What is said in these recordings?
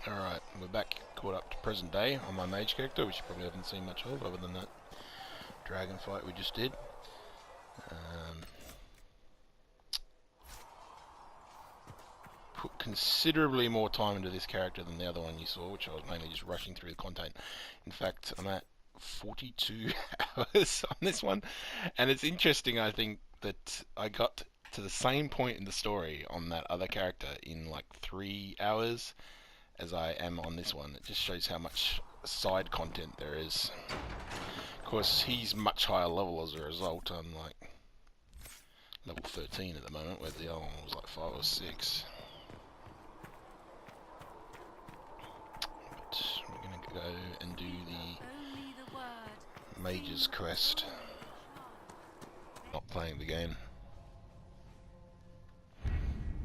Alright, we're back, caught up to present day on my mage character, which you probably haven't seen much of other than that dragon fight we just did. Put considerably more time into this character than the other one you saw, which I was mainly just rushing through the content. In fact, I'm at 42 hours on this one, and it's interesting, I think, that I got to the same point in the story on that other character in like 3 hours as I am on this one. It just shows how much side content there is. Of course, he's much higher level as a result. I'm like level 13 at the moment, where the other one was like 5 or 6. But we're gonna go and do the Mage's Quest. Not playing the game.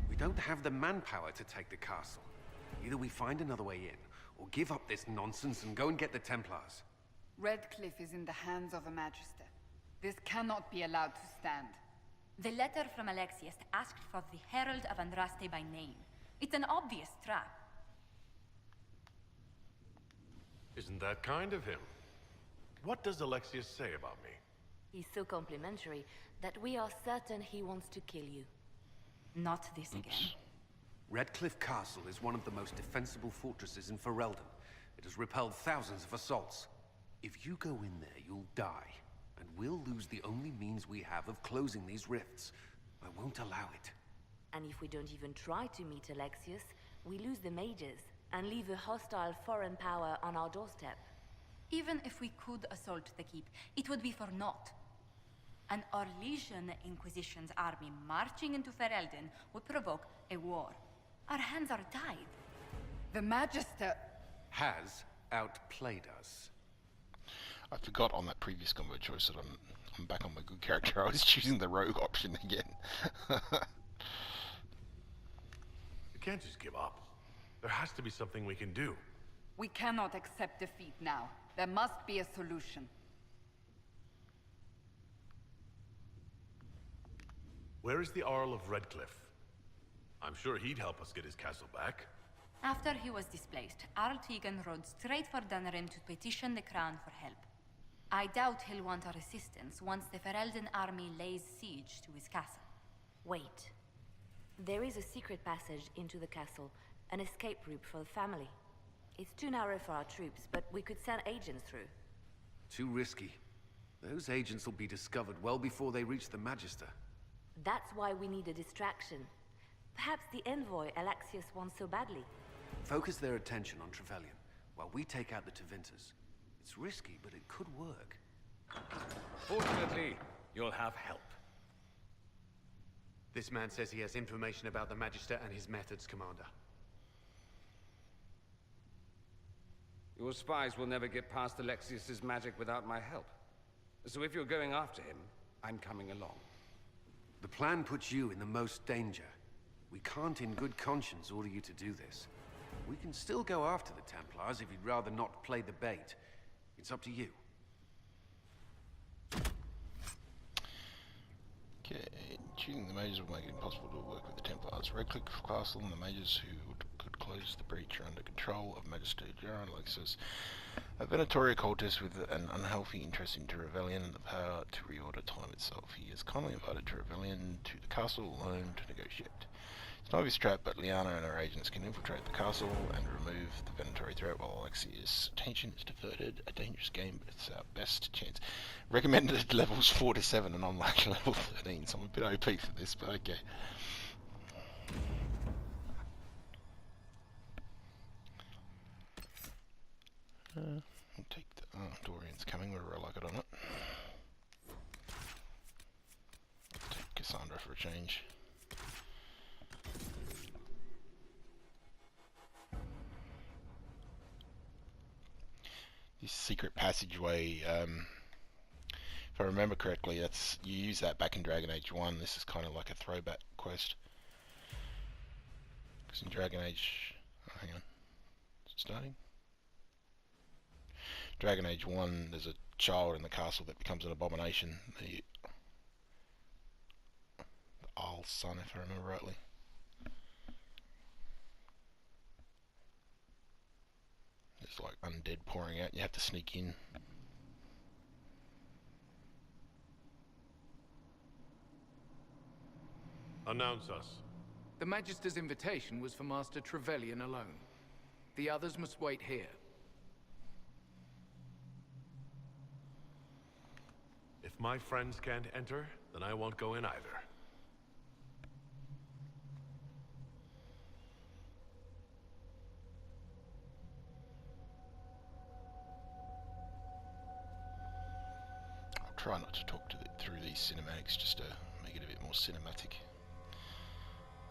We don't have the manpower to take the castle. Either we find another way in, or give up this nonsense and go and get the Templars. Redcliffe is in the hands of a Magister. This cannot be allowed to stand. The letter from Alexius asked for the Herald of Andraste by name. It's an obvious trap. Isn't that kind of him? What does Alexius say about me? He's so complimentary that we are certain he wants to kill you. Not this again. Redcliffe Castle is one of the most defensible fortresses in Ferelden. It has repelled thousands of assaults. If you go in there, you'll die, and we'll lose the only means we have of closing these rifts. I won't allow it. And if we don't even try to meet Alexius, we lose the mages and leave a hostile foreign power on our doorstep. Even if we could assault the keep, it would be for naught. An Orlesian Inquisition's army marching into Ferelden would provoke a war. Our hands are tied. The Magister Has outplayed us. I forgot on that previous combo choice that I'm back on my good character. I was choosing the rogue option again. You can't just give up. There has to be something we can do. We cannot accept defeat now. There must be a solution. Where is the Earl of Redcliffe? I'm sure he'd help us get his castle back. After he was displaced, Arl Tegan rode straight for Dunrim to petition the Crown for help. I doubt he'll want our assistance once the Ferelden army lays siege to his castle. Wait. There is a secret passage into the castle, an escape route for the family. It's too narrow for our troops, but we could send agents through. Too risky. Those agents will be discovered well before they reach the Magister. That's why we need a distraction. Perhaps the envoy Alexius wants so badly. Focus their attention on Trevelyan, while we take out the Tevinters. It's risky, but it could work. Fortunately, you'll have help. This man says he has information about the Magister and his methods, Commander. Your spies will never get past Alexius's magic without my help. So if you're going after him, I'm coming along. The plan puts you in the most danger. We can't in good conscience order you to do this. We can still go after the Templars if you'd rather not play the bait. It's up to you. Okay, choosing the mages will make it impossible to work with the Templars. Redcliffe Castle and the mages who could close the breach are under control of Magister Jaron Alexis, a Venatori occultist with an unhealthy interest in Trevelyan and the power to reorder time itself. He is kindly invited Trevelyan to the castle alone to negotiate. It's an obvious trap, but Liana and her agents can infiltrate the castle and remove the Venatori threat while Alexius' attention is diverted. A dangerous game, but it's our best chance. Recommended levels 4 to 7, and I'm like level 13, so I'm a bit OP for this, but okay. I'll take the Dorian's coming, whether I like it or not. Take Cassandra for a change. This secret passageway, if I remember correctly, that's you use that back in Dragon Age 1. This is kind of like a throwback quest. Because in Dragon Age... Oh, hang on. Is it starting? Dragon Age 1, there's a child in the castle that becomes an abomination. The Arl's son, if I remember rightly. There's like undead pouring out, and you have to sneak in. Announce us. The Magister's invitation was for Master Trevelyan alone. The others must wait here. If my friends can't enter, then I won't go in either. I'll try not to talk through these cinematics, just to make it a bit more cinematic.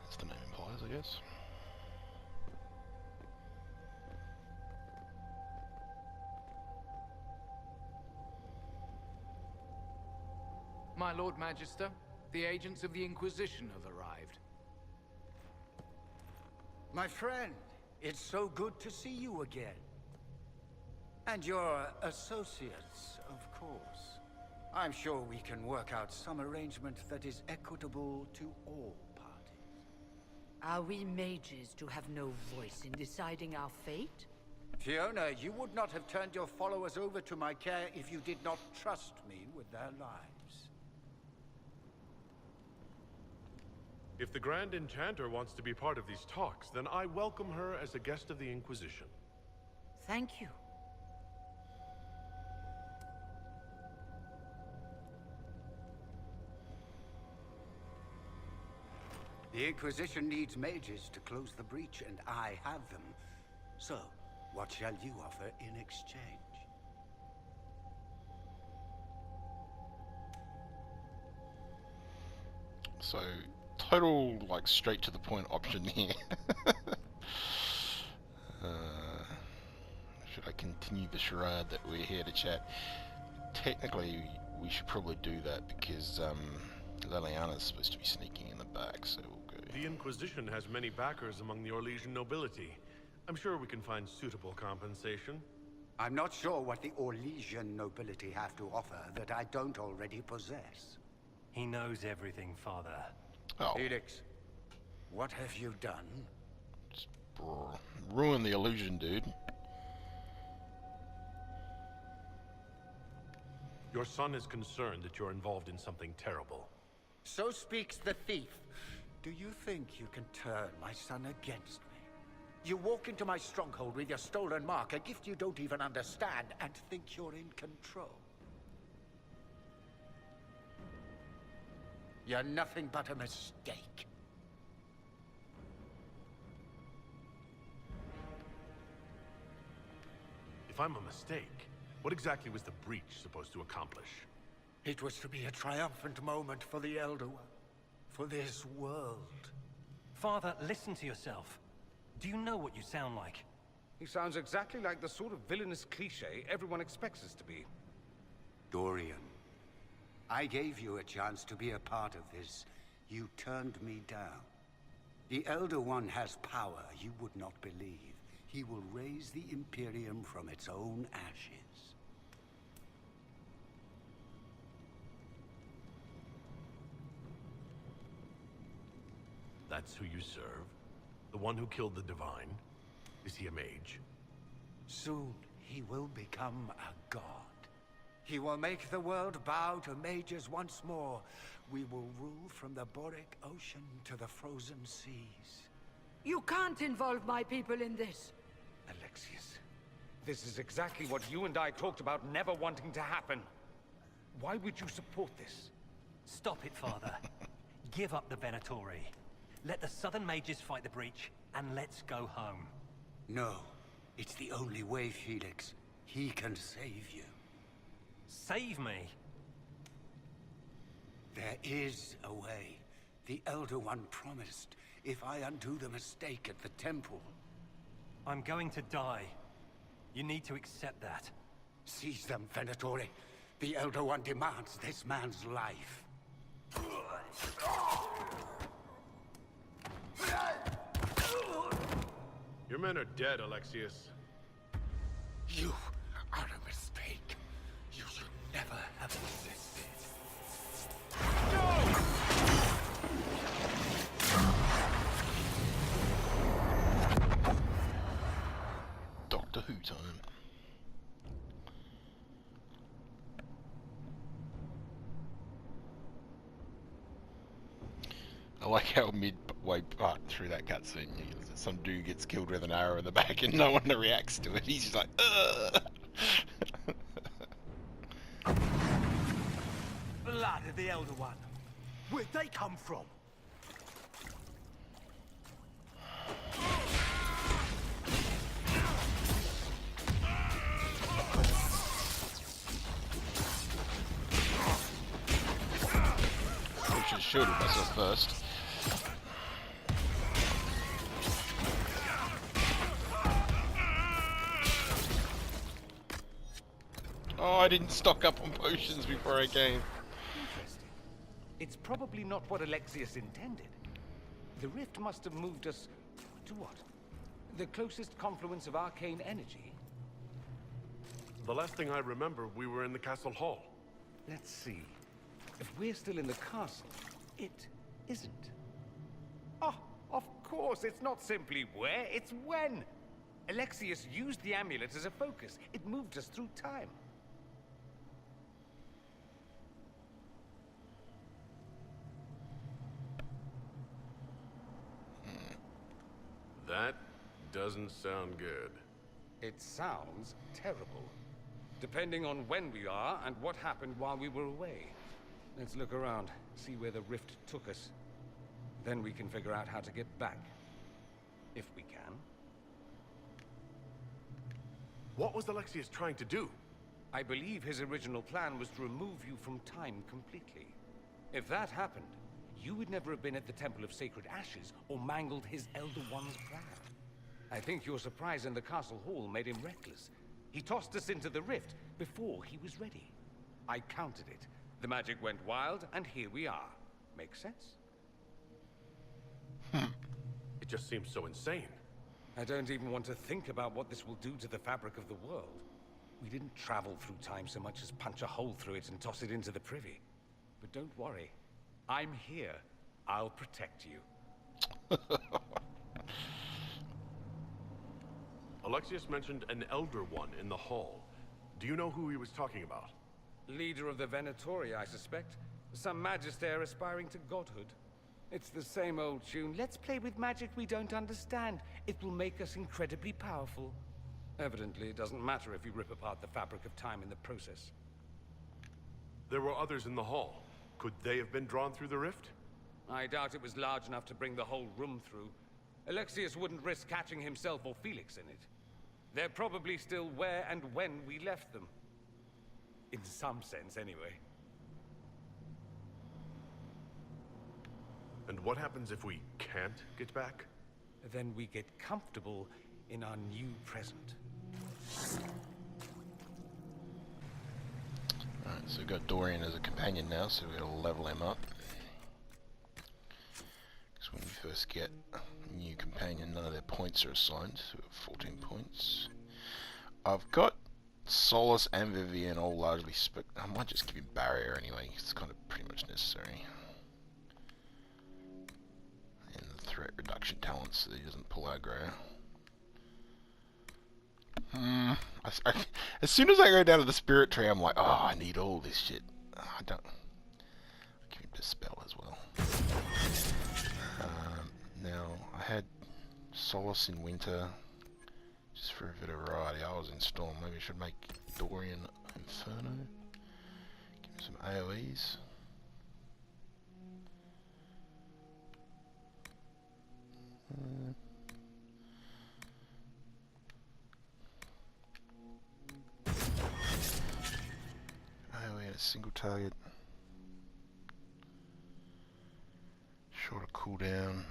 As the name implies, I guess. My Lord Magister, the agents of the Inquisition have arrived. My friend, it's so good to see you again. And your associates, of course. I'm sure we can work out some arrangement that is equitable to all parties. Are we mages to have no voice in deciding our fate? Fiona, you would not have turned your followers over to my care if you did not trust me with their lives. If the Grand Enchanter wants to be part of these talks, then I welcome her as a guest of the Inquisition. Thank you. The Inquisition needs mages to close the breach, and I have them. So, what shall you offer in exchange? So, total, like, straight to the point option here. Should I continue the charade that we're here to chat? Technically, we should probably do that because Liliana's supposed to be sneaking in the back, so we'll go. The Inquisition has many backers among the Orlesian nobility. I'm sure we can find suitable compensation. I'm not sure what the Orlesian nobility have to offer that I don't already possess. He knows everything, Father. Oh. Felix, what have you done? Just ruin the illusion, dude. Your son is concerned that you're involved in something terrible. So speaks the thief. Do you think you can turn my son against me? You walk into my stronghold with your stolen mark, a gift you don't even understand, and think you're in control. You're nothing but a mistake. If I'm a mistake, what exactly was the breach supposed to accomplish? It was to be a triumphant moment for the Elder One, for this world. Father, listen to yourself. Do you know what you sound like? He sounds exactly like the sort of villainous cliché everyone expects us to be. Dorian, I gave you a chance to be a part of this. You turned me down. The Elder One has power you would not believe. He will raise the Imperium from its own ashes. That's who you serve? The one who killed the Divine? Is he a mage? Soon, he will become a god. He will make the world bow to mages once more. We will rule from the Boric Ocean to the frozen seas. You can't involve my people in this. Alexius, this is exactly what you and I talked about never wanting to happen. Why would you support this? Stop it, Father. Give up the Venatori. Let the Southern Mages fight the breach, and let's go home. No, it's the only way, Felix. He can save you. Save me? There is a way. The Elder One promised, if I undo the mistake at the temple. I'm going to die. You need to accept that. Seize them, Venatori. The Elder One demands this man's life. Your men are dead, Alexius. You are a mistake. You should never have existed. Doctor Who time. I like how midway part through that cutscene, some dude gets killed with an arrow in the back and no one reacts to it. He's just like, ugh! Blood of the Elder One. Where'd they come from? I should have shielded myself first. Oh, I didn't stock up on potions before I came. Interesting. It's probably not what Alexius intended. The rift must have moved us to what? The closest confluence of arcane energy? The last thing I remember, we were in the castle hall. Let's see. If we're still in the castle, it isn't. Oh, of course, it's not simply where, it's when. Alexius used the amulet as a focus. It moved us through time. That doesn't sound good. It sounds terrible. Depending on when we are and what happened while we were away. Let's look around, see where the rift took us. Then we can figure out how to get back. If we can. What was Alexius trying to do? I believe his original plan was to remove you from time completely. If that happened, you would never have been at the Temple of Sacred Ashes or mangled his Elder One's plan. I think your surprise in the castle hall made him reckless. He tossed us into the rift before he was ready. I countered it. The magic went wild, and here we are. Make sense? It just seems so insane. I don't even want to think about what this will do to the fabric of the world. We didn't travel through time so much as punch a hole through it and toss it into the privy. But don't worry. I'm here. I'll protect you. Alexius mentioned an Elder One in the hall. Do you know who he was talking about? Leader of the Venatori, I suspect. Some magister aspiring to godhood. It's the same old tune. Let's play with magic we don't understand. It will make us incredibly powerful. Evidently, it doesn't matter if you rip apart the fabric of time in the process. There were others in the hall. Could they have been drawn through the rift? I doubt it was large enough to bring the whole room through. Alexius wouldn't risk catching himself or Felix in it. They're probably still where and when we left them. In some sense, anyway. And what happens if we can't get back? Then we get comfortable in our new present. Alright, so we've got Dorian as a companion now, so we've got to level him up. Because when you first get a new companion, none of their points are assigned, so we've got 14 points. I've got Solus and Vivian all largely spec. I might just give him Barrier anyway, it's kind of pretty much necessary. And the threat reduction talents so that he doesn't pull aggro. As soon as I go down to the spirit tree, I'm like, oh, I need all this shit. I don't. I'll give him Dispel as well. Now, I had Solace in Winter, just for a bit of variety. I was in Storm. Maybe I should make Dorian Inferno. Give him some AoEs. AoE at a single target. Shorter cooldown.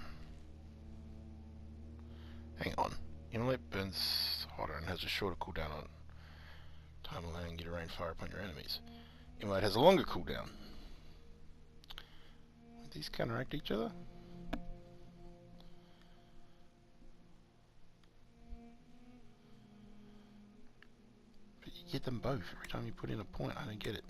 Hang on. Inlet burns hotter and has a shorter cooldown on time, allowing you to rain fire upon your enemies. Inlet has a longer cooldown. Would these counteract each other? But you get them both every time you put in a point. I don't get it.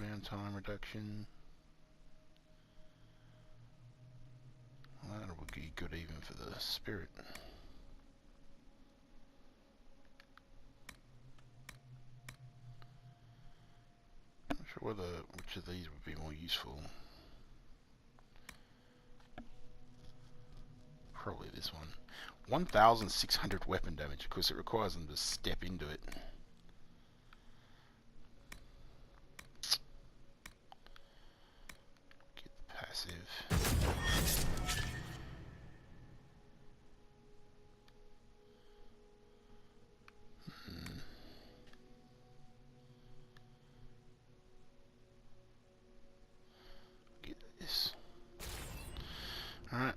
cooldown time reduction. Well, that would be good even for the spirit. Not sure which of these would be more useful. Probably this one. 1,600 weapon damage. Of course, it requires them to step into it. Get the passive. Get this. Alright.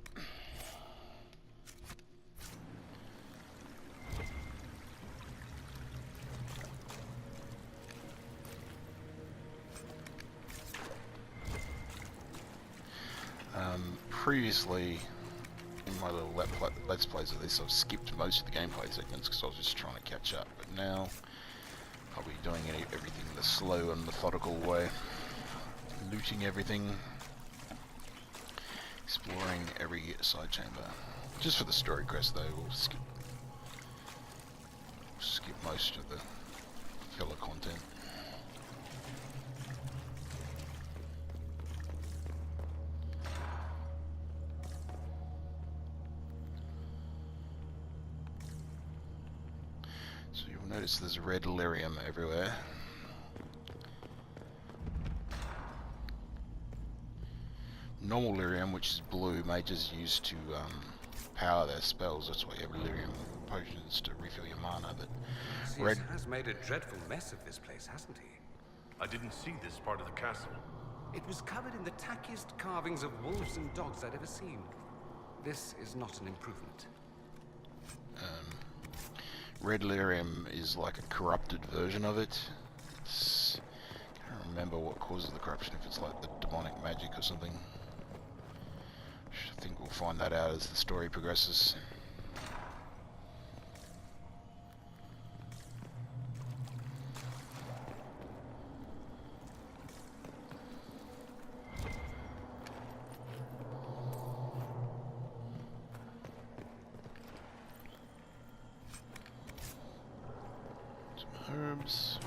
Previously, in my little let's plays of this, I've skipped most of the gameplay segments because I was just trying to catch up. But now, I'll be doing everything the slow and methodical way. Looting everything. Exploring every side chamber. Just for the story quest though, we'll skip most of the filler content. Notice there's red lyrium everywhere. Normal lyrium, which is blue, mages use to power their spells. That's why you have lyrium potions to refill your mana. But red has made a dreadful mess of this place, hasn't he? I didn't see this part of the castle. It was covered in the tackiest carvings of wolves and dogs I'd ever seen. This is not an improvement. Red lyrium is like a corrupted version of it. I can't remember what causes the corruption, if it's like the demonic magic or something. I think we'll find that out as the story progresses. Herbs.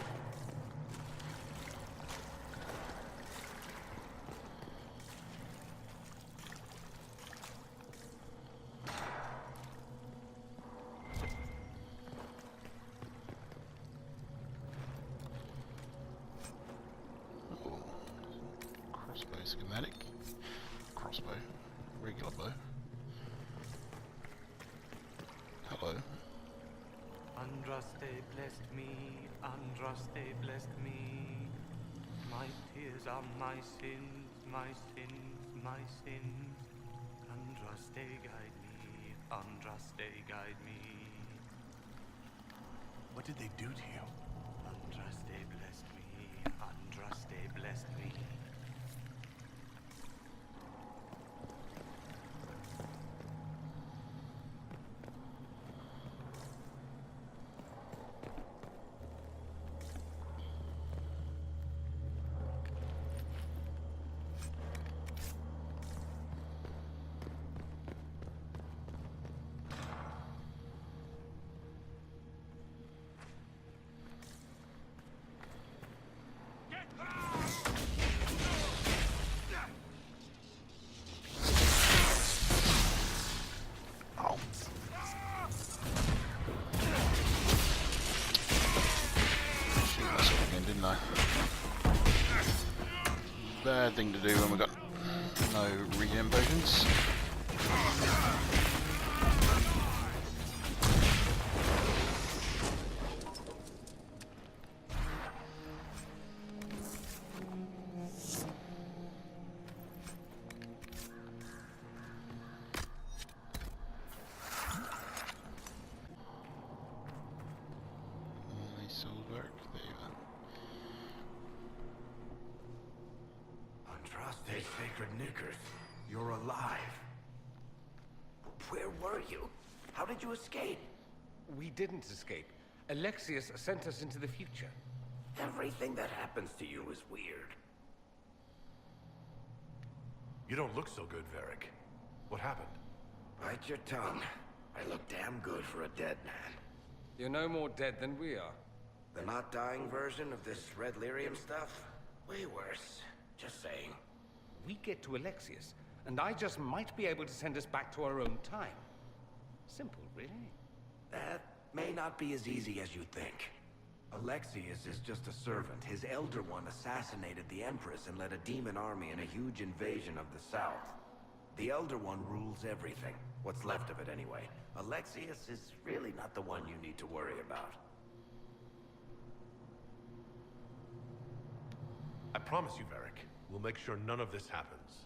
Oh. Crossbow schematic. Crossbow. Regular bow. Hello. Andraste blessed me, Andraste blessed me. My tears are my sins, my sins, my sins. Andraste guide me, Andraste guide me. What did they do to you? Andraste blessed me, Andraste blessed me. Bad thing to do when we've got no regen potions. Nice old work there. Andraste sacred knickers. You're alive. Where were you? How did you escape? We didn't escape. Alexius sent us into the future. Everything that happens to you is weird. You don't look so good, Varric. What happened? Bite your tongue. I look damn good for a dead man. You're no more dead than we are. The not dying version of this red lyrium stuff? Way worse. Just saying. We get to Alexius, and I just might be able to send us back to our own time. Simple, really. That may not be as easy as you think. Alexius is just a servant. His Elder One assassinated the Empress and led a demon army in a huge invasion of the South. The Elder One rules everything. What's left of it, anyway. Alexius is really not the one you need to worry about. I promise you, Varric, we'll make sure none of this happens.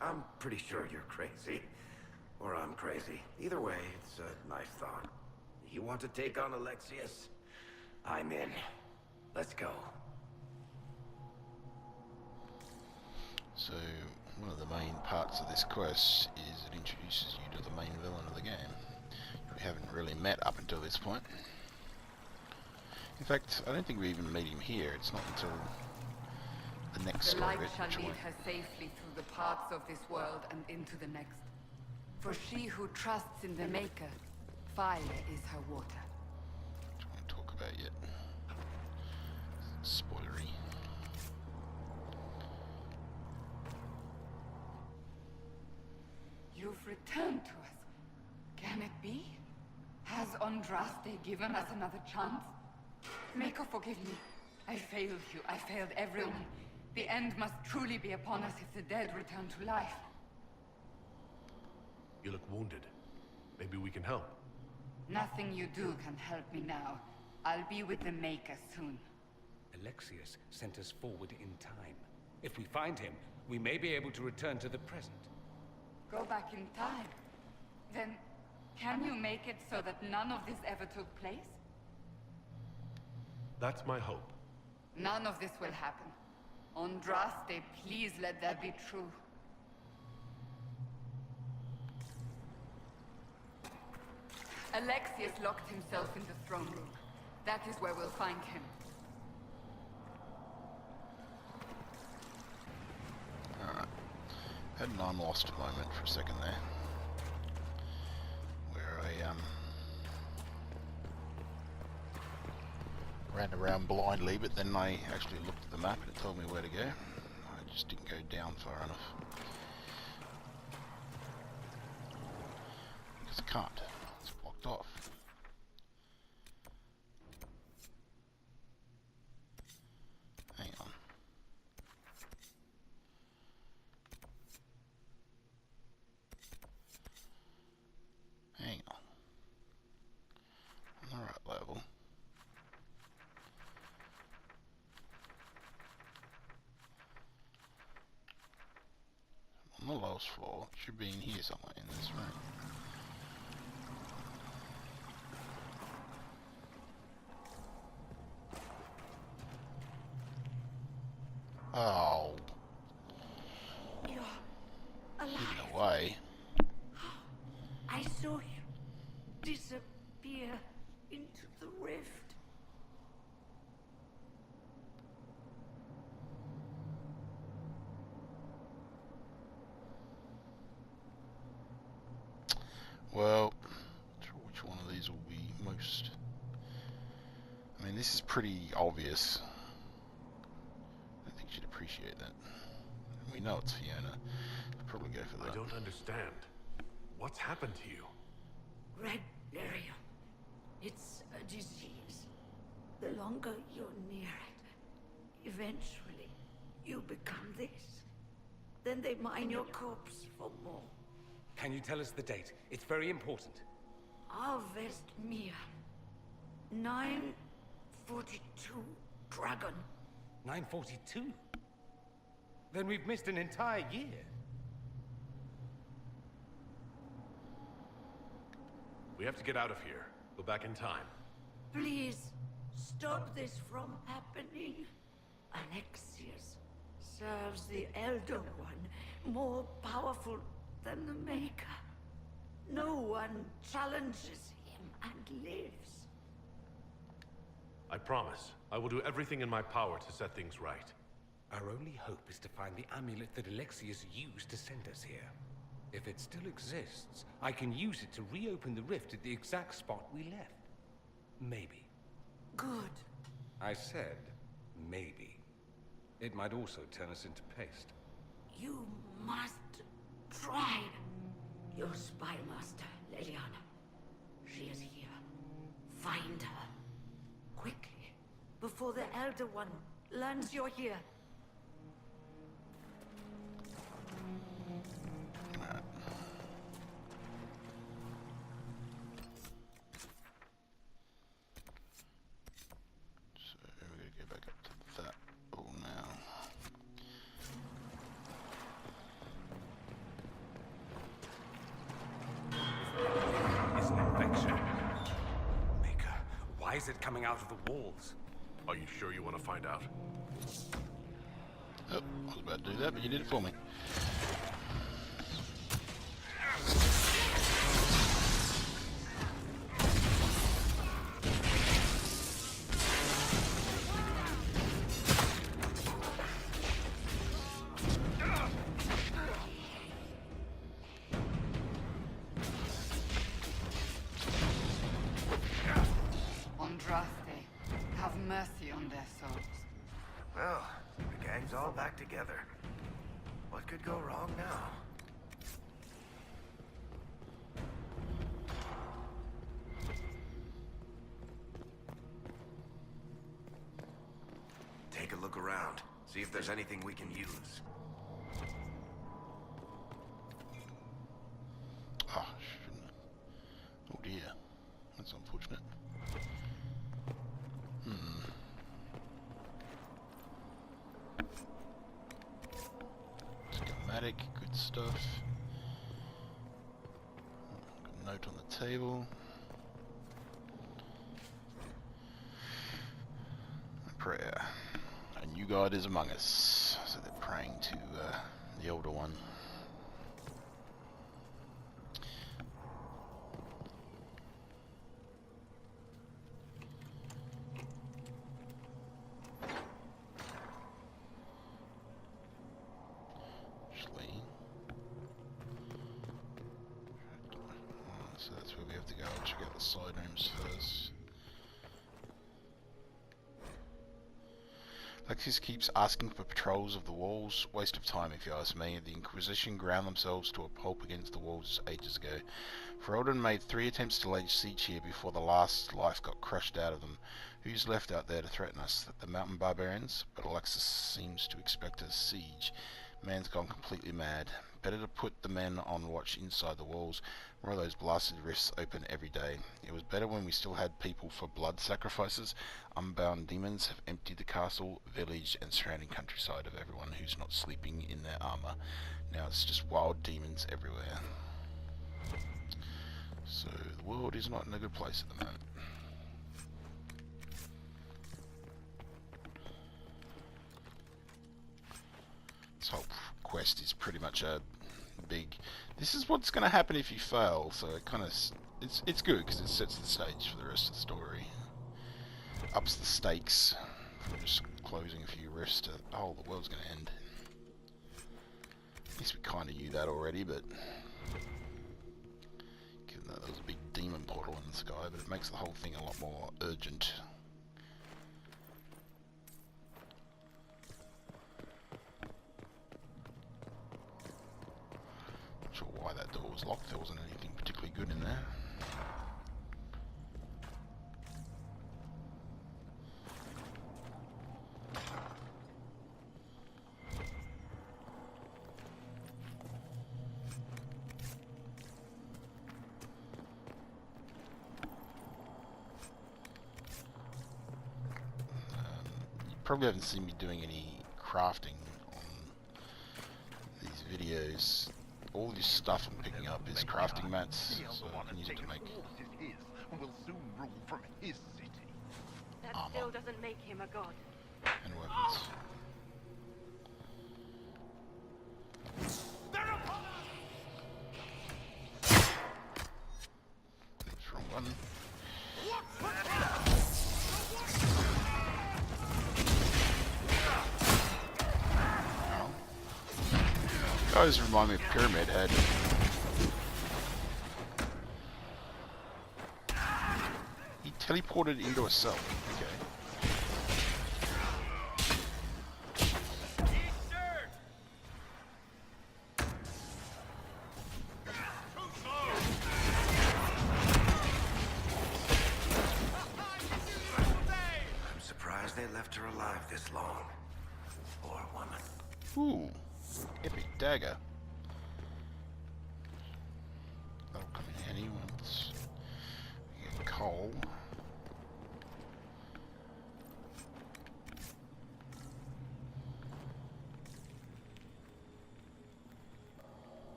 I'm pretty sure you're crazy. Or I'm crazy. Either way, it's a nice thought. You want to take on Alexius? I'm in. Let's go. So, one of the main parts of this quest is it introduces you to the main villain of the game. We haven't really met up until this point. In fact, I don't think we even meet him here. It's not until the next The story light bit, shall which lead her safely through the paths of this world and into the next. For she who trusts in the Maker, fire is her water. I don't want to talk about yet. Spoilery. You've returned to us. Can it be? Has Andraste given us another chance? Maker, forgive me. I failed you. I failed everyone. The end must truly be upon us if the dead return to life. You look wounded. Maybe we can help. Nothing you do can help me now. I'll be with the Maker soon. Alexius sent us forward in time. If we find him, we may be able to return to the present. Go back in time? Then, can you make it so that none of this ever took place? That's my hope. None of this will happen. Andraste, please let that be true. Alexius locked himself in the throne room. That is where we'll find him. Alright. Had an I'm lost moment for a second there. Where I ran around blindly, but then I actually looked at the map and it told me where to go. I just didn't go down far enough. Because I can't. It's blocked off. Hang on. Hang on. On the right level. On the lowest floor. It should be in here somewhere in this room. Oh. You're alive. Hidden away. I saw you disappear into the rift. Well, not sure which one of these will be most... I mean, this is pretty obvious. I think you'd appreciate that. We know it's Fiona. I'll probably go for that. I don't understand. What's happened to you? Red lyrium. It's a disease. The longer you're near it, eventually you become this. Then they mine your corpse for more. Can you tell us the date? It's very important. Harvest Mia. 942 Dragon. 942? Then we've missed an entire year. We have to get out of here. Go back in time. Please, stop this from happening. Alexius serves the Elder One, more powerful than the Maker. No one challenges him and lives. I promise. I will do everything in my power to set things right. Our only hope is to find the amulet that Alexius used to send us here. If it still exists, I can use it to reopen the rift at the exact spot we left. Maybe. Good. I said, maybe. It might also turn us into paste. You must try. Your spy master, Leliana. She is here. Find her. Quickly. Before the Elder One learns you're here. Why is it coming out of the walls? Are you sure you want to find out? Oh, I was about to do that, but you did it for me. Have mercy on their souls. Well, the gang's all back together. What could go wrong now? Take a look around. See if there's anything we can use. Oh, shouldn't. Oh dear. That's unfortunate. Schematic, good stuff. Got a note on the table. A prayer. A new God is among us. So they're praying to the Elder One. So that's where we have to go. Check out the side rooms first. Alexius keeps asking for patrols of the walls. Waste of time, if you ask me. The Inquisition ground themselves to a pulp against the walls ages ago. Ferelden made 3 attempts to lay siege here before the last life got crushed out of them. Who's left out there to threaten us? The mountain barbarians? But Alexius seems to expect a siege. Man's gone completely mad. Better to put the men on watch inside the walls. More of those blasted rifts open every day. It was better when we still had people for blood sacrifices. Unbound demons have emptied the castle, village, and surrounding countryside of everyone who's not sleeping in their armor. Now it's just wild demons everywhere. So the world is not in a good place at the moment. This whole quest is pretty much a big, this is what's going to happen if you fail, so it kind of, it's good because it sets the stage for the rest of the story. Ups the stakes from just closing a few rifts to, oh, the world's going to end. At least we kind of knew that already, but given that there was a big demon portal in the sky, but it makes the whole thing a lot more urgent. Not sure why that door was locked. There wasn't anything particularly good in there. Probably haven't seen me doing any crafting on these videos. All this stuff I'm picking up is crafting mats, so I can use it to make will soon rule from his city. That armor still doesn't make him a god. and weapons. Oops, wrong one. guys remind me of Pyramid Head. He teleported into a cell. Okay. I'm surprised they left her alive this long. Poor woman. Ooh, epic dagger. That'll come in handy once we get coal.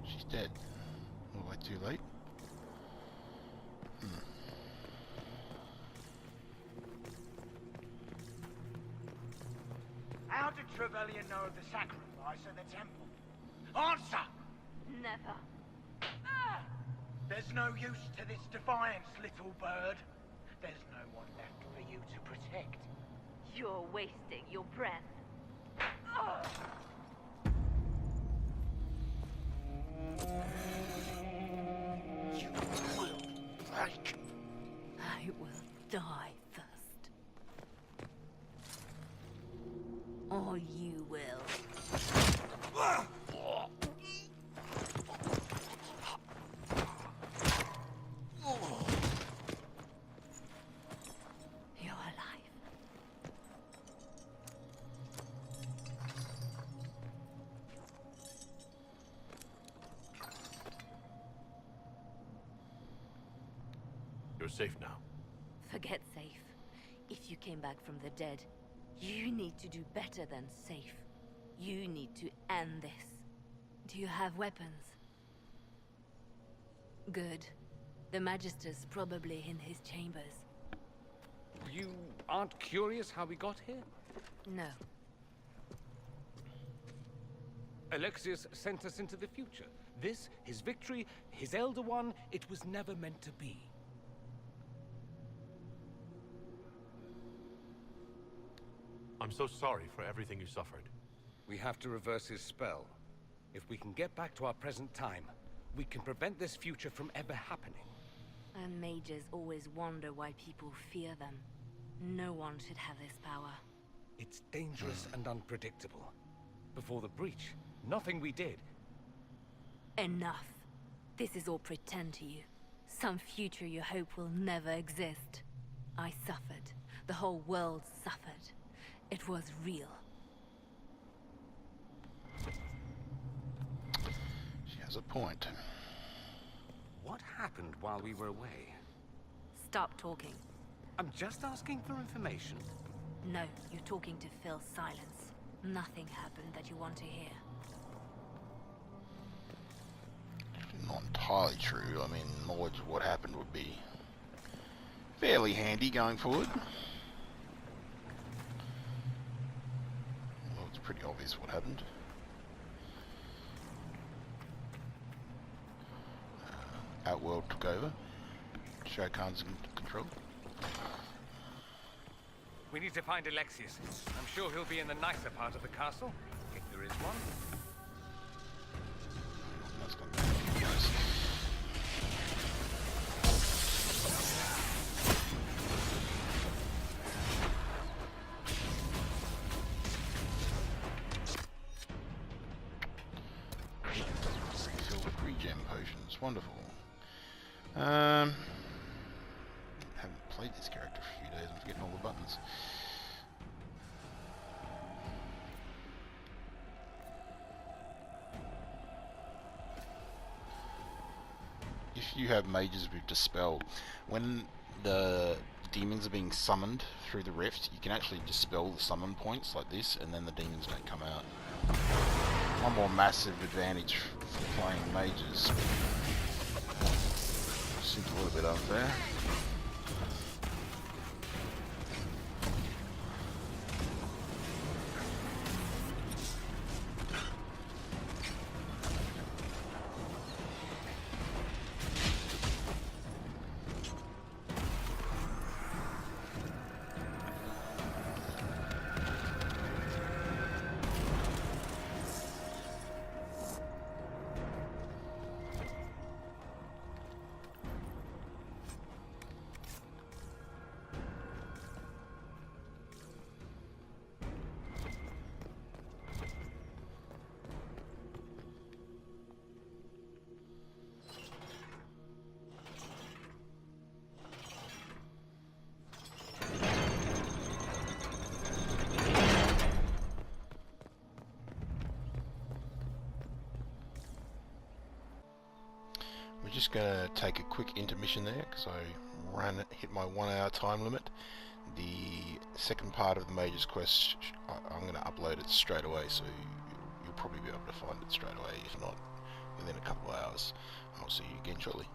She's dead. Oh, wait, too late. How did Trevelyan know of the sacrifice at the temple? Answer! Never. There's no use to this defiance, little bird. There's no one left for you to protect. You're wasting your breath. You will break. I will die first. Or you will. You're alive. You're safe now. Forget safe. If you came back from the dead, you need to do better than safe. You need to end this. Do you have weapons? Good. The Magister's probably in his chambers. You aren't curious how we got here? No. Alexius sent us into the future. This, his victory, his Elder One, it was never meant to be. I'm so sorry for everything you suffered. We have to reverse his spell. If we can get back to our present time, we can prevent this future from ever happening. And mages always wonder why people fear them. No one should have this power. It's dangerous and unpredictable. Before the breach, nothing we did. Enough. This is all pretend to you. Some future you hope will never exist. I suffered. The whole world suffered. It was real. She has a point. What happened while we were away? Stop talking. I'm just asking for information. No, you're talking to fill silence. Nothing happened that you want to hear. Not entirely true. I mean, knowledge of what happened would be fairly handy going forward. Well, it's pretty obvious what happened. Outworld took over. Shao Kahn's in control. We need to find Alexius. I'm sure he'll be in the nicer part of the castle, if there is one. That's not bad. Nice. Refill with regen potions. Wonderful. Haven't played this character for a few days. I'm forgetting all the buttons. If you have mages with Dispel, when the demons are being summoned through the rift, you can actually dispel the summon points like this, and then the demons don't come out. One more massive advantage for playing mages. Seems a little bit unfair. just going to take a quick intermission there because I hit my 1 hour time limit. The second part of the Mage's Quest, I'm going to upload it straight away, so you'll probably be able to find it straight away. If not, within a couple of hours. I'll see you again shortly.